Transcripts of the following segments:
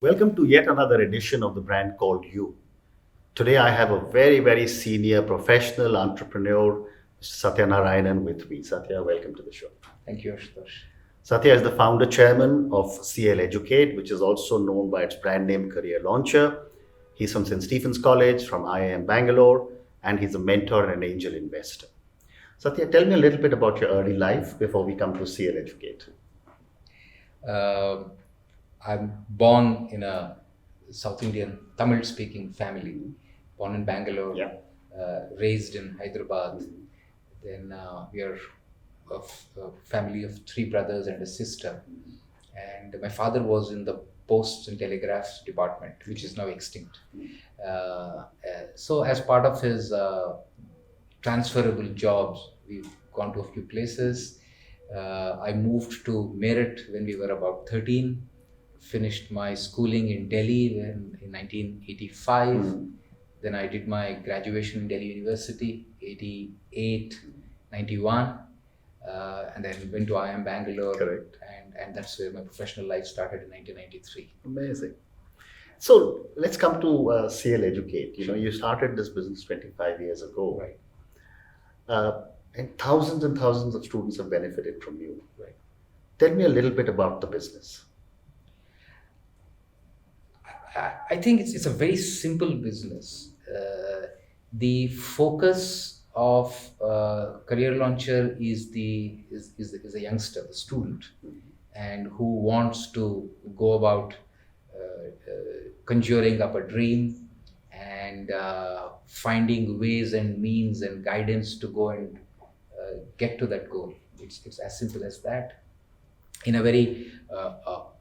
Welcome to yet another edition of the brand called You. Today I have a very, very senior professional entrepreneur, Mr. Satya Narayanan with me. Satya, welcome to the show. Thank you, Ashutosh. Satya is the founder chairman of CL Educate, which is also known by its brand name Career Launcher. He's from St. Stephen's College, from IIM Bangalore, and he's a mentor and an angel investor. Satya, tell me a little bit about your early life before we come to CL Educate. I'm born in a South Indian Tamil-speaking family, born in Bangalore, raised in Hyderabad. Then we are a family of three brothers and a sister. And my father was in the Posts and Telegraphs department, which is now extinct. So as part of his transferable jobs, we've gone to a few places. I moved to Meerut when we were about 13. Finished my schooling in Delhi in 1985. Then I did my graduation in Delhi University, 88, 91. And then went to IIM Bangalore. Correct. And that's where my professional life started in 1993. Amazing. So let's come to CL Educate. You started this business 25 years ago. Right. And thousands of students have benefited from you. Right. Tell me a little bit about the business. I think it's a very simple business. The focus of Career Launcher is the youngster, the student, and who wants to go about conjuring up a dream and finding ways and means and guidance to go and get to that goal. It's as simple as that. In a very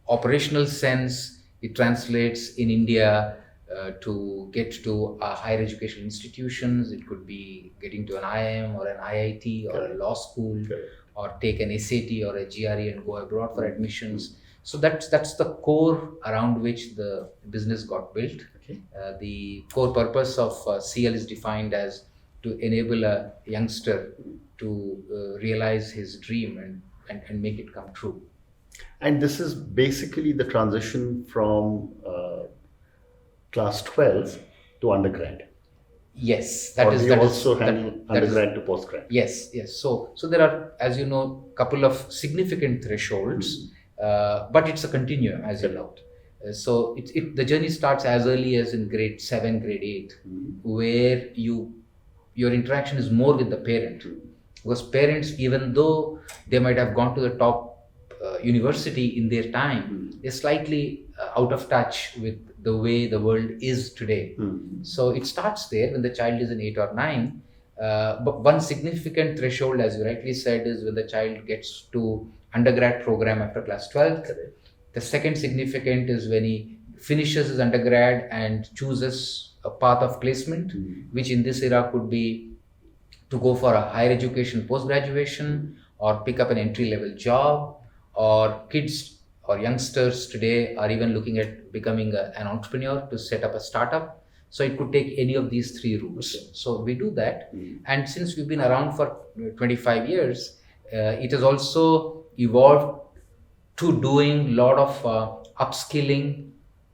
operational sense, it translates in India to get to higher education institutions. It could be getting to an IIM or an IIT or a law school, or take an SAT or a GRE and go abroad for admissions. So that's the core around which the business got built. Okay. The core purpose of CL is defined as to enable a youngster to realize his dream and make it come true. And this is basically the transition from class 12 to undergrad. Yes, Or do you also handle undergrad to postgrad? Yes. So there are, as you know, couple of significant thresholds, but it's a continuum, as you know. So the journey starts as early as in grade 7, grade 8, where your interaction is more with the parent. Because parents, even though they might have gone to the top university in their time, they're slightly out of touch with the way the world is today. So it starts there when the child is in 8 or 9. But one significant threshold, as you rightly said, is when the child gets to undergrad program after class 12. The second significant is when he finishes his undergrad and chooses a path of placement, which in this era could be to go for a higher education post-graduation or pick up an entry-level job. Or kids or youngsters today are even looking at becoming an entrepreneur to set up a startup. So it could take any of these three routes. Okay. So we do that. And since we've been around for 25 years, it has also evolved to doing a lot of upskilling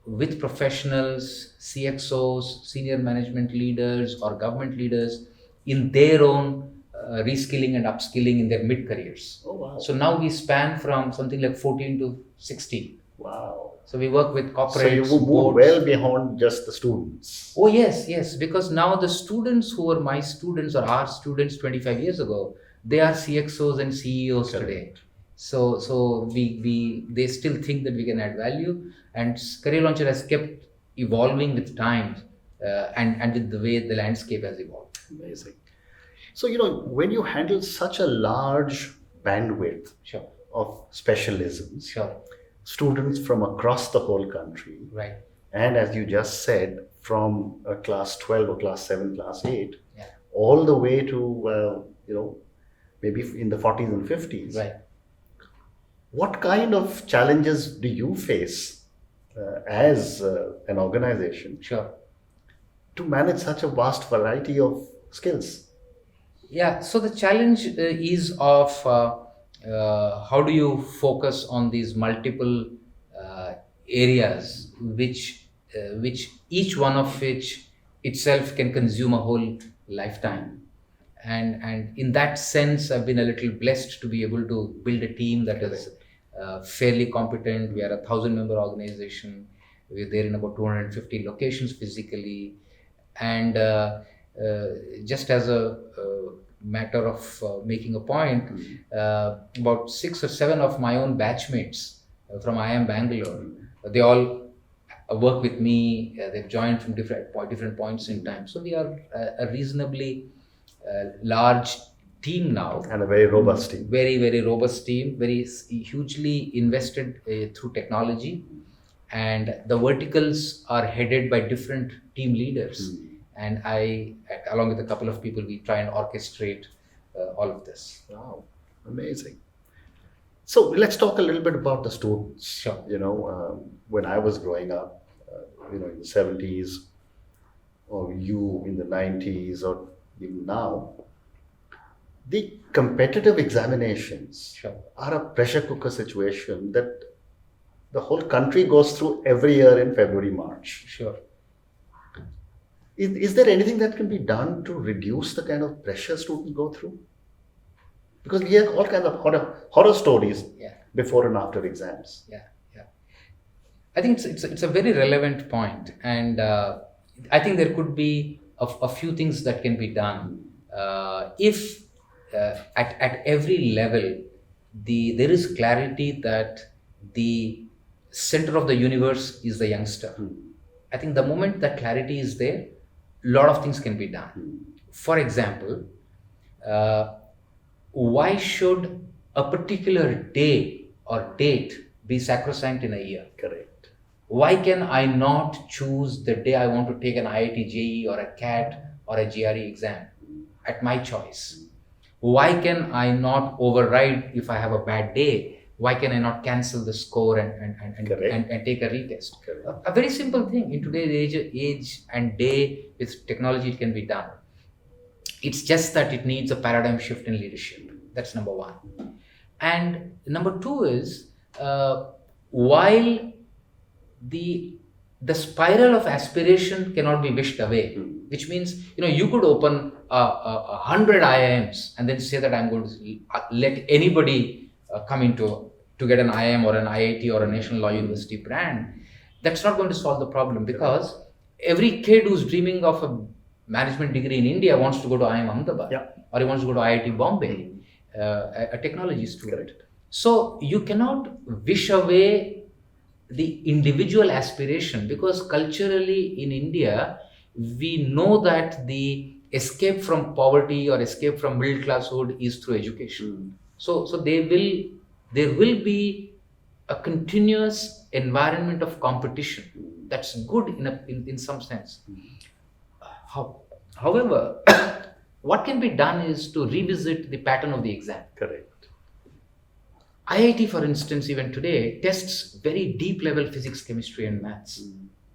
with professionals, CXOs, senior management leaders or government leaders in their own reskilling and upskilling in their mid-careers. Oh, wow. So now we span from something like 14 to 60. Wow. So we work with corporates. So you move well beyond just the students. Oh, yes. Because now the students who were my students or our students 25 years ago, they are CXOs and CEOs today. So they still think that we can add value. And Career Launcher has kept evolving with time and with the way the landscape has evolved. Amazing. So, when you handle such a large bandwidth of specialisms, students from across the whole country, right, and as you just said, from class 12 or class 7, class 8, all the way to, maybe in the 40s and 50s, right. What kind of challenges do you face as an organization to manage such a vast variety of skills? Yeah, so the challenge is of how do you focus on these multiple areas which each one of which itself can consume a whole lifetime. And in that sense, I've been a little blessed to be able to build a team that is fairly competent. We are a 1,000-member organization. We're there in about 250 locations physically. And just as a matter of making a point, about 6 or 7 of my own batchmates from IIM Bangalore, they all work with me. They've joined from different points in time. So we are a reasonably large team now. And a very robust team. Very, very robust team, very hugely invested through technology. And the verticals are headed by different team leaders. And I, along with a couple of people, we try and orchestrate all of this. Wow, amazing. So let's talk a little bit about the students. Sure. When I was growing up, in the 70s, or you in the 90s, or even now, the competitive examinations Sure. are a pressure cooker situation that the whole country goes through every year in February, March. Sure. Is there anything that can be done to reduce the kind of pressure students go through? Because we hear all kinds of horror stories before and after exams. Yeah. I think it's a very relevant point, and I think there could be a few things that can be done if at every level there is clarity that the center of the universe is the youngster. I think the moment that clarity is there, a lot of things can be done. For example, why should a particular day or date be sacrosanct in a year? Correct. Why can I not choose the day I want to take an IIT JEE or a CAT or a GRE exam at my choice? Why can I not override if I have a bad day? Why can I not cancel the score and take a retest? A very simple thing. In today's age and day, with technology, it can be done. It's just that it needs a paradigm shift in leadership. That's number one. And number two is, while the spiral of aspiration cannot be wished away, which means, you could open 100 IIMs and then say that I'm going to let anybody come into to get an IIM or an IIT or a National Law University brand. That's not going to solve the problem, because every kid who's dreaming of a management degree in India wants to go to IIM Ahmedabad, or he wants to go to IIT Bombay, a technology student. So you cannot wish away the individual aspiration, because culturally in India, we know that the escape from poverty or escape from middle classhood is through education. So there will be a continuous environment of competition. That's good in some sense. However, what can be done is to revisit the pattern of the exam. Correct. IIT, for instance, even today, tests very deep level physics, chemistry, and maths.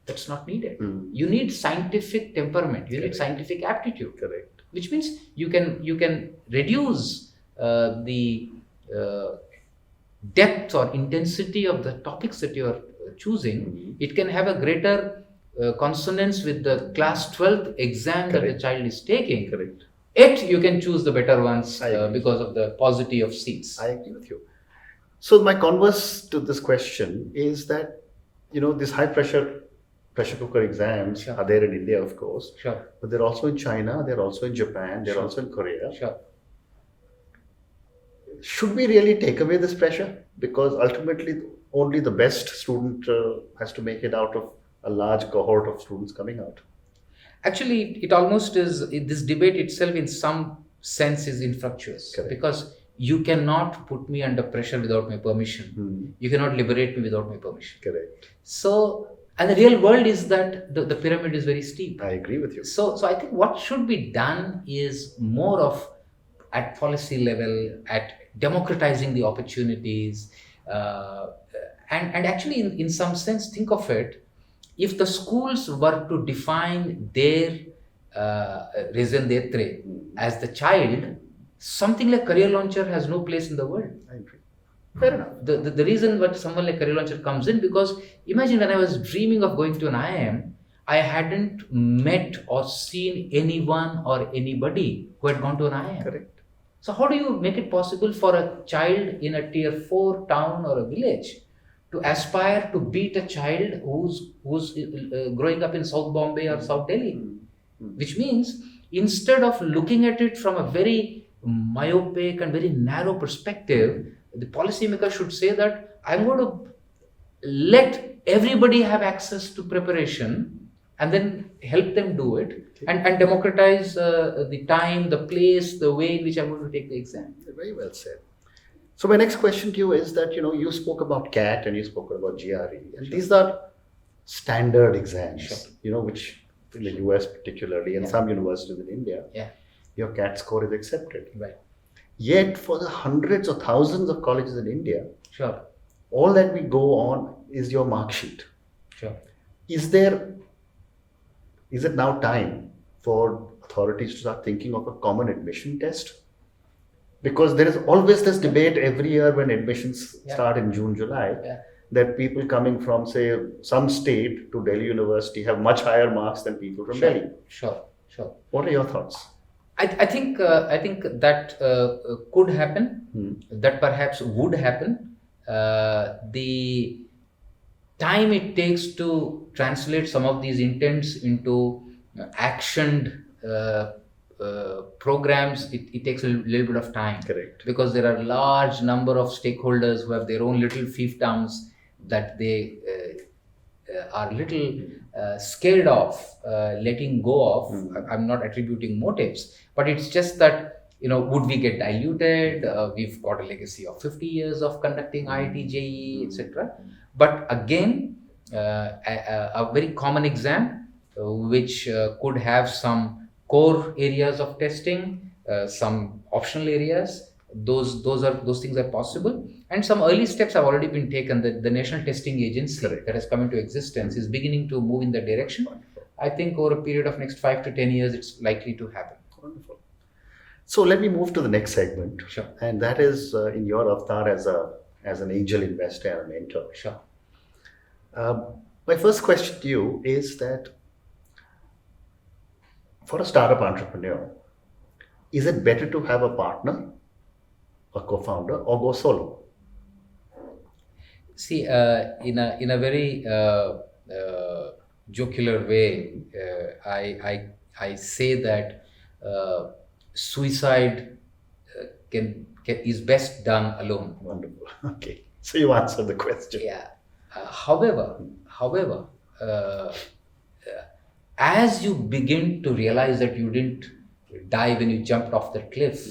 That's not needed. You need scientific temperament. You need scientific aptitude. Correct. Which means you can reduce the depth or intensity of the topics that you are choosing. It can have a greater consonance with the class 12th exam that the child is taking. Correct. Yet you can choose the better ones because of the paucity of seats. I agree with you. So my converse to this question is that, these high pressure cooker exams are there in India, of course. Sure. But they're also in China, they're also in Japan, they're also in Korea. Sure. Should we really take away this pressure? Because ultimately only the best student has to make it out of a large cohort of students coming out. Actually, it almost is, this debate itself in some sense is infructuous. Correct. Because you cannot put me under pressure without my permission. You cannot liberate me without my permission. Correct. So, and the real world is that the pyramid is very steep. I agree with you. So I think what should be done is more of at policy level, at democratizing the opportunities, and actually in some sense, think of it, if the schools were to define their raison d'etre as the child, something like Career Launcher has no place in the world. I agree. Fair enough. The reason what someone like career launcher comes in, because imagine when I was dreaming of going to an IIM, I hadn't met or seen anyone or anybody who had gone to an IIM. Correct. So how do you make it possible for a child in a tier 4 town or a village to aspire to beat a child who's growing up in South Bombay or South Delhi? Which means instead of looking at it from a very myopic and very narrow perspective, the policymaker should say that I'm going to let everybody have access to preparation and then help them do it, and democratize the time, the place, the way in which I'm going to take the exam. Very well said. So my next question to you is that, you spoke about CAT and you spoke about GRE, and these are standard exams, which in the US particularly, and some universities in India, your CAT score is accepted. Right. Yet for the hundreds or thousands of colleges in India, Sure. all that we go on is your mark sheet. Sure. Is it now time for authorities to start thinking of a common admission test? Because there is always this debate every year when admissions start in June, July, that people coming from, say, some state to Delhi University have much higher marks than people from Delhi. Sure. What are your thoughts? I think that could happen. That perhaps would happen. The time it takes to translate some of these intents into actioned programs, it takes a little bit of time. Correct. Because there are large number of stakeholders who have their own little fiefdoms that they are little scared of letting go of. I'm not attributing motives, but it's just that, would we get diluted? We've got a legacy of 50 years of conducting IIT, JEE, etc. But again, a very common exam which could have some core areas of testing, some optional areas. Those things are possible, and some early steps have already been taken. The National Testing Agency that has come into existence is beginning to move in that direction. I think over a period of next 5 to 10 years, it's likely to happen. Wonderful. So let me move to the next segment. Sure. And that is in your avatar as an angel investor and a mentor. Sure. My first question to you is that for a startup entrepreneur, is it better to have a partner, a co-founder, or go solo? See, in a very jocular way, I say that suicide is best done alone. Wonderful. Okay, so you answered the question. Yeah. However, as you begin to realize that you didn't die when you jumped off the cliff,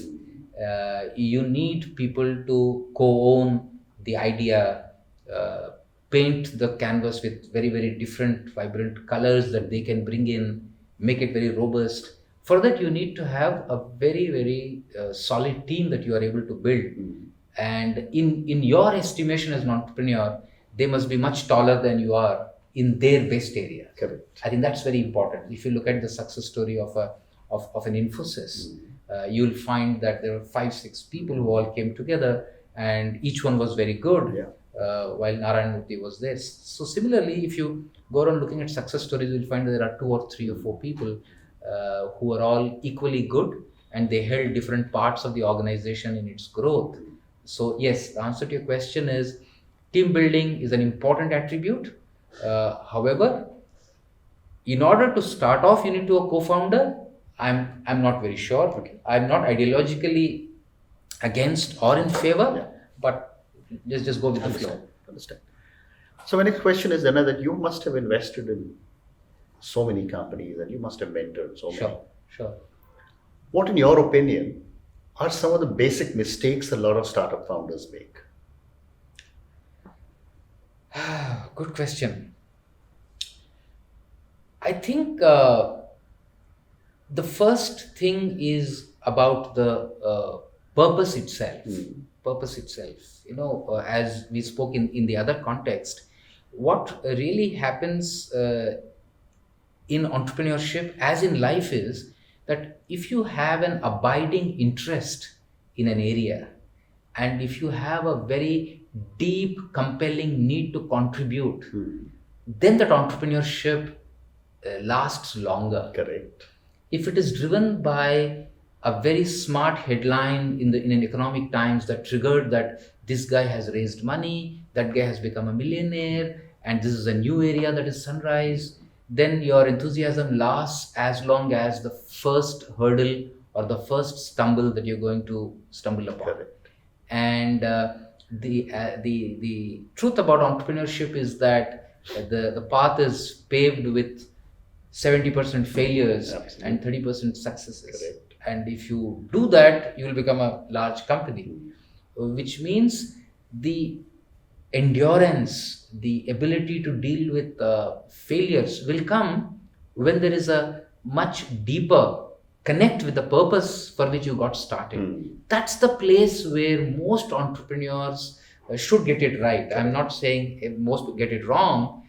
you need people to co-own the idea, paint the canvas with very, very different, vibrant colors that they can bring in, make it very robust. For that, you need to have a very, very solid team that you are able to build. And in your estimation as an entrepreneur, they must be much taller than you are in their best area. Correct. I think that's very important. If you look at the success story of an Infosys, you'll find that there are 5-6 people who all came together, and each one was very good. While Narayanan was there. So similarly, if you go around looking at success stories, you'll find that there are 2 or 3 or 4 people who are all equally good, and they held different parts of the organization in its growth. So yes, the answer to your question is team building is an important attribute. However, in order to start off, you need to a co-founder. I'm not very sure. Okay. I'm not ideologically against or in favor, but just go with the flow. Understand. So my next question is, Anna, that you must have invested in so many companies and you must have mentored so many. Sure. What, in your opinion, are some of the basic mistakes a lot of startup founders make? Good question. I think the first thing is about the purpose itself. Purpose itself. As we spoke in the other context, what really happens in entrepreneurship, as in life, is that if you have an abiding interest in an area and if you have a very deep, compelling need to contribute, then that entrepreneurship lasts longer. Correct. If it is driven by a very smart headline in an economic times that triggered that this guy has raised money, that guy has become a millionaire, and this is a new area that is sunrise, then your enthusiasm lasts as long as the first hurdle or the first stumble that you're going to stumble upon. Correct. And the truth about entrepreneurship is that the path is paved with 70% failures and 30% successes. Correct. And if you do that, you will become a large company, which means the endurance, the ability to deal with failures will come when there is a much deeper connect with the purpose for which you got started. That's the place where most entrepreneurs should get it right. I'm not saying most get it wrong.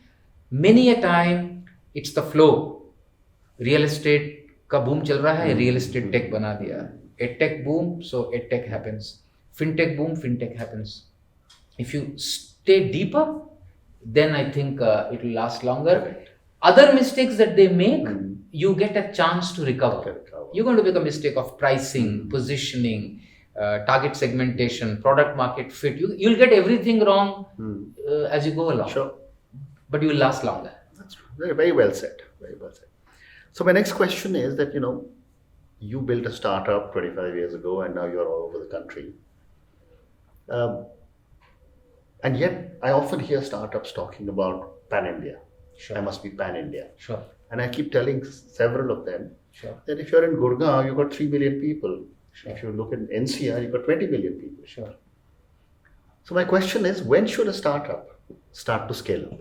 Many a time it's the flow. Real estate का boom चल रहा है, real estate tech बना दिया. EdTech boom, so EdTech happens. FinTech boom, FinTech happens. If you stay deeper, then I think it will last longer. Correct. Other mistakes that they make, you get a chance to recover. You're going to make a mistake of pricing, positioning, target segmentation, product market fit. You'll get everything wrong as you go along. Sure. But you will last longer. That's true. Very, very well said. Very well said. So my next question is that, you built a startup 25 years ago and now you're all over the country. And yet I often hear startups talking about pan-India. Sure. I must be pan-India. Sure. And I keep telling several of them Sure. that if you're in Gurgaon, you've got 3 million people. Sure. If you look in NCR, you've got 20 million people. Sure. So my question is, when should a startup start to scale up?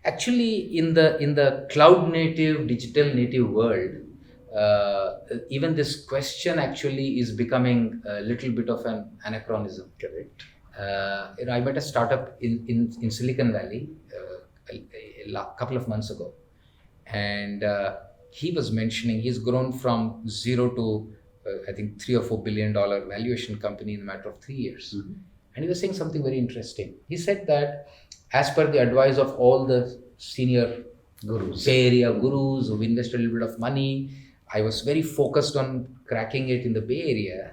Actually, in the cloud native, digital native world, even this question actually is becoming a little bit of an anachronism. Correct. I met a startup in Silicon Valley a couple of months ago, and he was mentioning he's grown from zero to I think $3 or $4 billion valuation company in a matter of 3 years. And he was saying something very interesting. He said that as per the advice of all the senior Gurus. Bay Area gurus who've invested a little bit of money, I was very focused on cracking it in the Bay Area.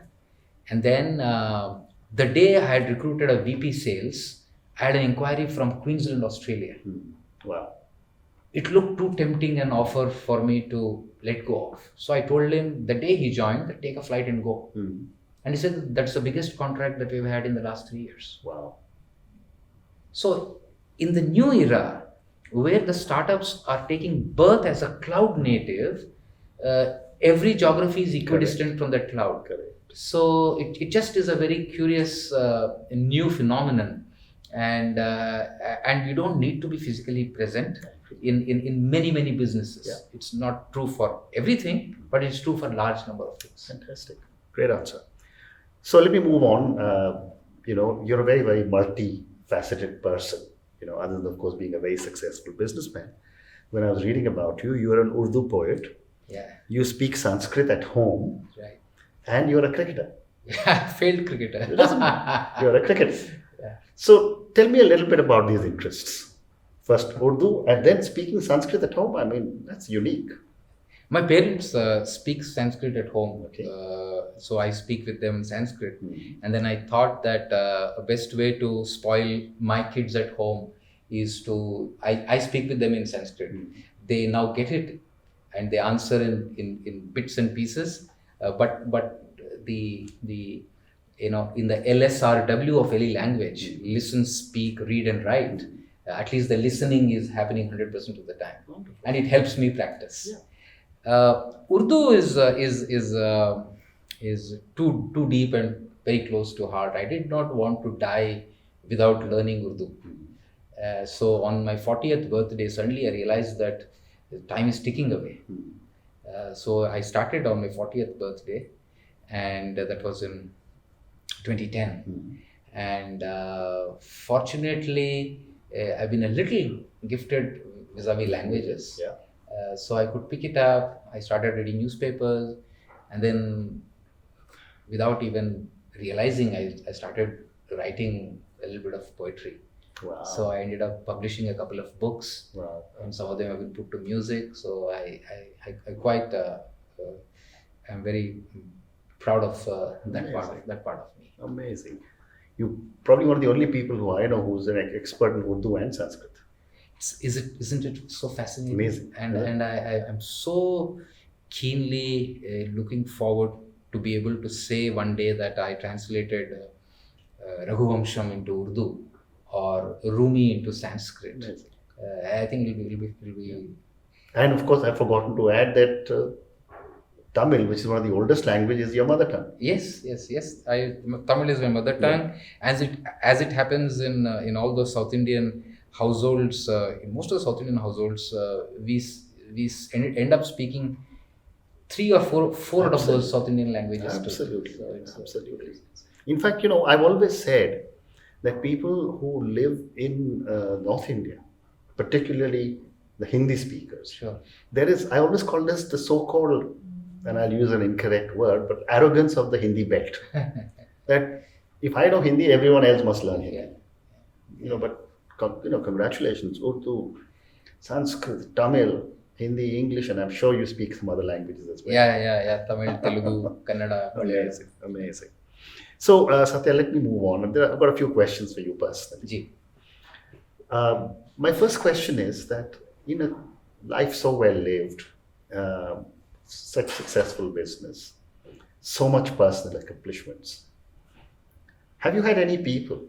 And then the day I had recruited a VP sales, I had an inquiry from Queensland, Australia. Wow. It looked too tempting an offer for me to let go of. So I told him the day he joined, take a flight and go. And he said, that's the biggest contract that we've had in the last 3 years. Wow. So in the new era, where the startups are taking birth as a cloud native, every geography is equidistant from that cloud. Correct. So it just is a very curious new phenomenon. And you don't need to be physically present in many businesses. Yeah. It's not true for everything, but it's true for a large number of things. Fantastic. Great answer. So let me move on. You're a very, very multifaceted person, other than, of course, being a very successful businessman. When I was reading about you, you're an Urdu poet. Yeah. You speak Sanskrit at home. Right. And you're a cricketer. Yeah, failed cricketer. It doesn't matter. You're a cricketer. Yeah. So tell me a little bit about these interests. First Urdu and then speaking Sanskrit at home. I mean, that's unique. My parents speak Sanskrit at home. Okay. So I speak with them in Sanskrit. And then I thought that a best way to spoil my kids at home is I speak with them in Sanskrit. They now get it and they answer in bits and pieces. But the in the LSRW of any language, listen, speak, read and write, at least the listening is happening 100% of the time. Wonderful. And it helps me practice. Yeah. Urdu is too deep and very close to heart. I did not want to die without learning Urdu. So on my 40th birthday, suddenly I realized that time is ticking away. So I started on my 40th birthday, and that was in 2010. And fortunately, I've been a little gifted vis-a-vis languages. Yeah. So I could pick it up. I started reading newspapers, and then without even realizing, I started writing a little bit of poetry. Wow. So I ended up publishing a couple of books, Wow. and some of them have been put to music. So I quite I'm very proud of that part of me. Amazing. You probably one of the only people who I know who's an expert in Urdu and Sanskrit. Isn't it so fascinating? Amazing. And I am so keenly looking forward to be able to say one day that I translated Raghuvamsham into Urdu or Rumi into Sanskrit. Amazing. I think it'll be. And of course, I've forgotten to add that Tamil, which is one of the oldest languages, is your mother tongue. Yes. Tamil is my mother tongue. Yeah. As it happens in all those South Indian households, in most of the South Indian households, we end up speaking 3 or 4 out of those South Indian languages. Absolutely. Too. So Absolutely. In fact, I've always said that people who live in North India, particularly the Hindi speakers, sure. I always call this the so-called, and I'll use an incorrect word, but arrogance of the Hindi belt. That if I know Hindi, everyone else must learn Hindi. Yeah. But congratulations, Urdu, Sanskrit, Tamil, Hindi, English, and I'm sure you speak some other languages as well. Yeah. Tamil, Telugu, Kannada. Amazing. So, Satya, let me move on. I've got a few questions for you personally. Ji. My first question is that in a life so well lived, such successful business, so much personal accomplishments, have you had any people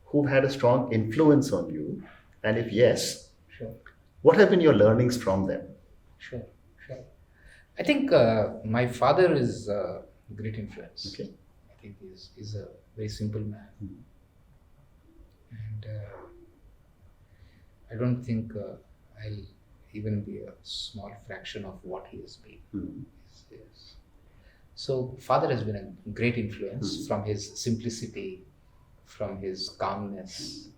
who've had a strong influence on you? And if yes, sure. What have been your learnings from them? Sure. I think my father is a great influence. Okay. I think he's a very simple man. And I don't think I'll even be a small fraction of what he has been. Yes. So father has been a great influence from his simplicity, from his calmness,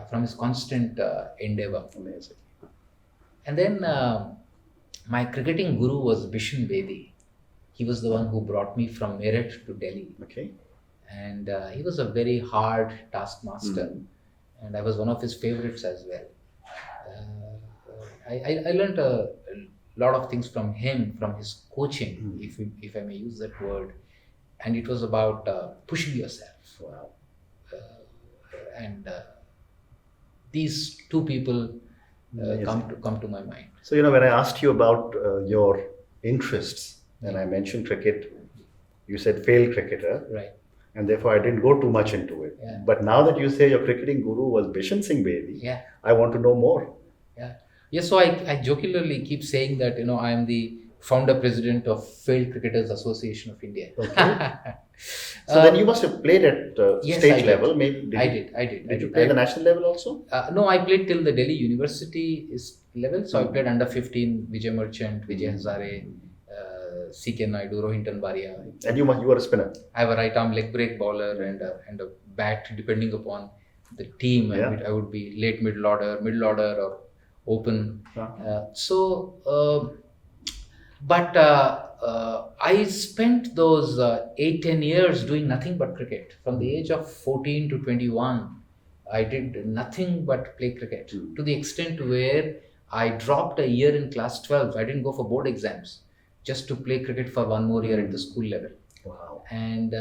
from his constant endeavor. Amazing. And then my cricketing guru was Bishan Bedi. He was the one who brought me from Meerut to Delhi. Okay. And he was a very hard taskmaster. And I was one of his favorites as well. I learned a lot of things from him, from his coaching, if I may use that word. And it was about pushing yourself. Wow. And these two people come to my mind. So, when I asked you about your interests, and I mentioned cricket, you said failed cricketer. Right. And therefore, I didn't go too much into it. Yeah. But now that you say your cricketing guru was Bishan Singh Bedi, I want to know more. Yeah, so I jokingly keep saying that, I am the founder president of Failed Cricketers Association of India. Okay. So then you must have played at state level. Maybe I did. Did you play the national level also? No, I played till the Delhi University level. So I played under 15, Vijay Merchant, Vijay Hazare, C.K. Naidu, Rohinton Baria. And you were a spinner? I have a right arm leg break bowler and a bat, depending upon the team. I would be late middle order or open. But I spent those 8-10 years doing nothing but cricket. From the age of 14 to 21, I did nothing but play cricket, to the extent where I dropped a year in class 12. I didn't go for board exams just to play cricket for one more year at the school level. Wow. And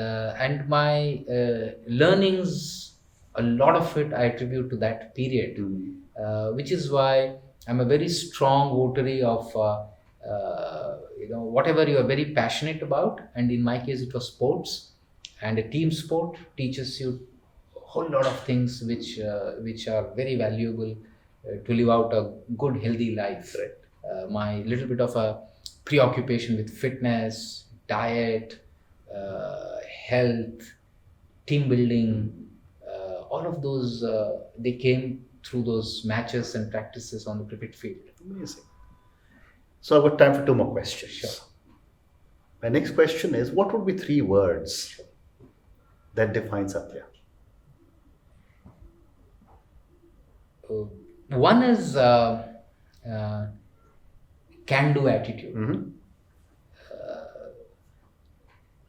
my learnings, a lot of it I attribute to that period, which is why I'm a very strong votary of whatever you are very passionate about, and in my case it was sports, and a team sport teaches you a whole lot of things which are very valuable to live out a good healthy life. Right. My little bit of a preoccupation with fitness, diet, health, team building, all of those they came through those matches and practices on the cricket field. Amazing. So I've got time for 2 more questions. Sure. My next question is, what would be 3 words that define Satya? One is can-do attitude.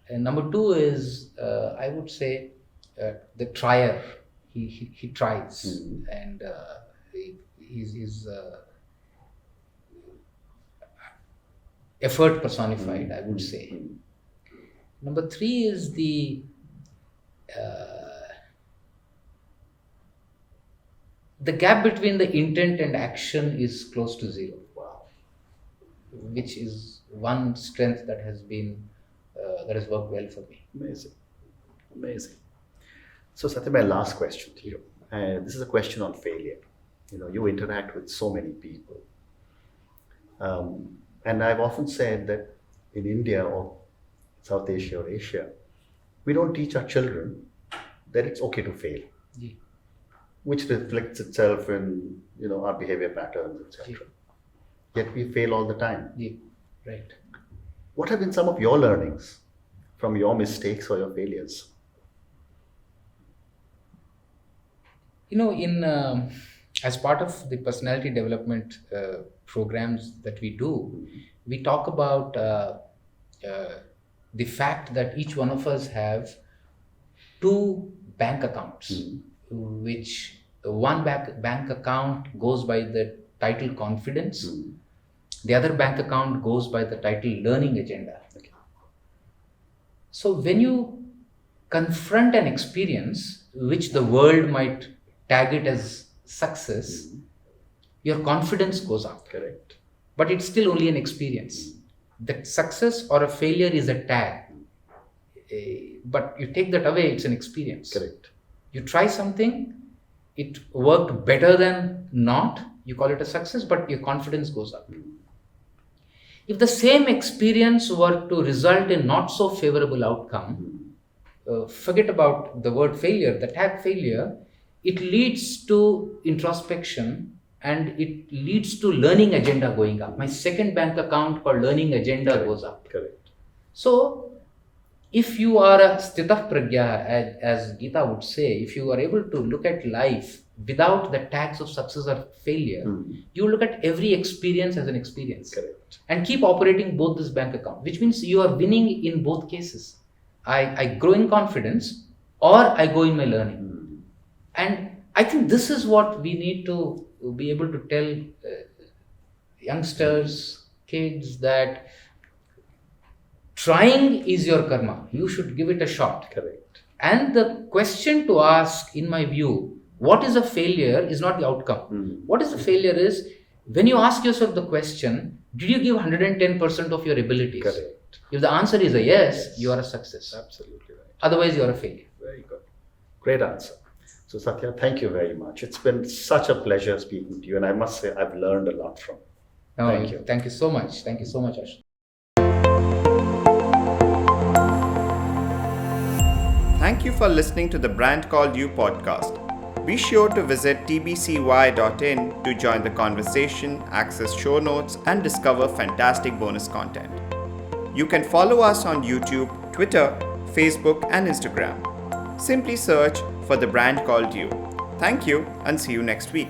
And number two is, I would say, the trier. He tries, and he's effort personified, I would say. Number three is the gap between the intent and action is close to zero. Wow. Which is one strength that has worked well for me. Amazing. So Satya, my last question to you. This is a question on failure. You interact with so many people. And I've often said that in India or South Asia or Asia, we don't teach our children that it's okay to fail. Yeah. Which reflects itself in our behavior patterns, etc. Yet we fail all the time. Yeah. Right. What have been some of your learnings from your mistakes or your failures? As part of the personality development programs that we do, we talk about the fact that each one of us have two bank accounts, which one bank account goes by the title confidence, the other bank account goes by the title learning agenda. Okay. So when you confront an experience which the world might tag it as success, your confidence goes up. Correct. But it's still only an experience. That success or a failure is a tag. But you take that away, it's an experience. Correct. You try something, it worked better than not, you call it a success, but your confidence goes up. If the same experience were to result in not so favorable outcome, forget about the word failure, the tag failure, it leads to introspection and it leads to learning agenda going up. My second bank account called learning agenda goes up. Correct. So, if you are a sthitah pragya, as Gita would say, if you are able to look at life without the tags of success or failure, you look at every experience as an experience. Correct. And keep operating both this bank account, which means you are winning in both cases. I grow in confidence or I go in my learning. And I think this is what we need to be able to tell youngsters, kids, that trying is your karma. You should give it a shot. Correct. And the question to ask, in my view, what is a failure is not the outcome. What is a failure is when you ask yourself the question, did you give 110% of your abilities? Correct. If the answer is a yes, you are a success. Absolutely right. Otherwise, you are a failure. Very good. Great answer. So Satya, thank you very much. It's been such a pleasure speaking to you, and I must say I've learned a lot from you. Thank you. Thank you so much. Thank you so much, Ash. Thank you for listening to the Brand Called You podcast. Be sure to visit tbcy.in to join the conversation, access show notes, and discover fantastic bonus content. You can follow us on YouTube, Twitter, Facebook, and Instagram. Simply search for The Brand Called You. Thank you and see you next week.